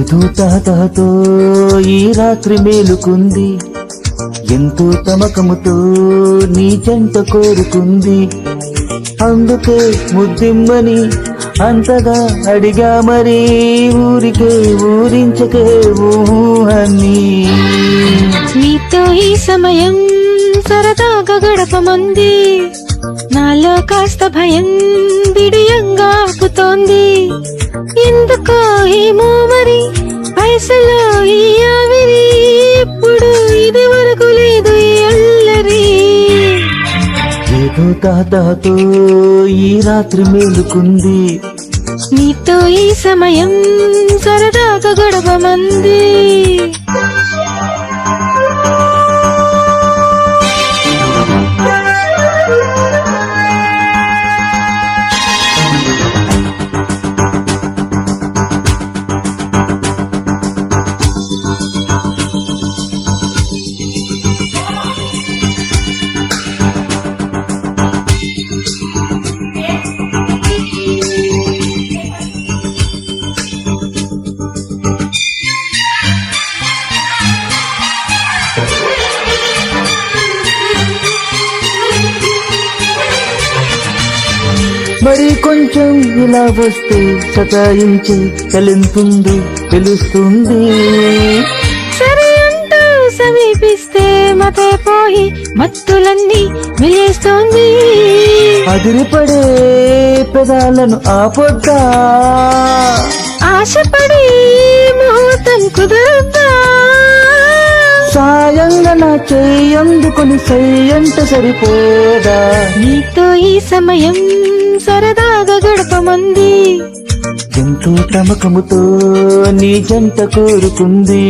ఏదో తహతహతో ఈ రాత్రి మేలుకుంది, ఎంతో తమకముతో నీ జంట కోరుకుంది. అందుకే ముద్దిమ్మని అంతగా అడిగా, మరి ఊరికే ఊరించకే ఊహని. నీతో ఈ సమయం సరదాగా గడపమంది, నాలో కాస్త భయం బిడియంగా ఆపుతోంది. ఎందుకో ఏమో మరి వయసులో ఈ ఆవిరి, ఎప్పుడు ఇది వరకు లేదు ఈ అల్లరి. ఏదో తాతతో ఈ రాత్రి మేలుకుంది, నీతో ఈ సమయం సరదాగా గడపమంది. మరి కొంచెం ఇలా వస్తే సతాయించి చలింతుందో తెలుస్తుంది. సరే అంటూ సమీపిస్తే మతే పోయి మత్తులన్నీ మిలేస్తోంది. అదిరిపడే పెదాలను ఆపొద్దా, ఆశపడి ముహూర్తం కుదరద్దా. సాయంగా నా చేయందుకొని సయ్యంట సరిపోదా. నీతో ఈ సమయం సరదాగా గడపమంది, ఎంతో తమకముతో నీ జంట కోరుకుంది.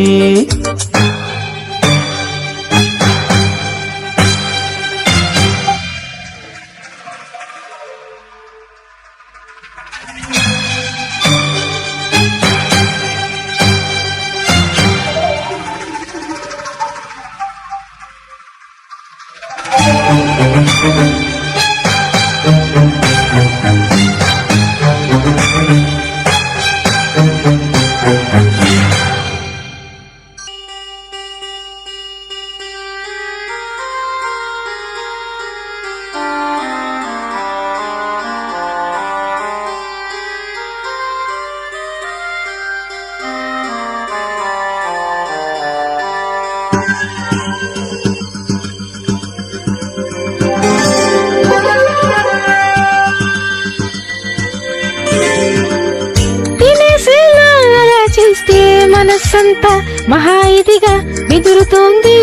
చేస్తే మనస్సంతా మహా ఇదిగా బెదురుతోంది.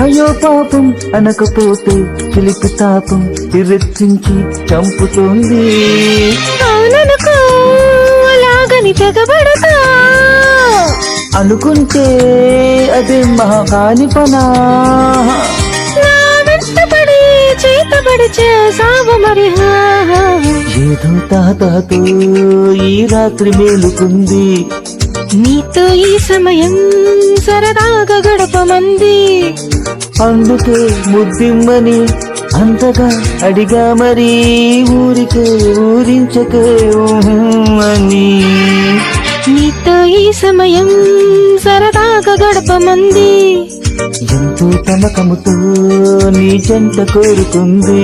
అయ్యో పాపం అనకపోతే చిలిపి తాపం తిరెచ్చించి చంపుతోంది. అవుననుకో అలాగని తెగబడతా, అనుకుంటే అదే మహాకాని పనా. నా వెంటపడి చేతబడి చేసావు మరి. ఏదో తాతతో ఈ రాత్రి మేలుకుంది, నీతో ఈ సమయం సరదాగా గడపమంది. అందుకే ముద్దిమ్మని అంతగా అడిగా, మరి ఊరికే ఊరించకే అని. నీతో ఈ సమయం సరదాగా గడపమంది, ఎంతో తమకముతో నీ జంట కోరుకుంది.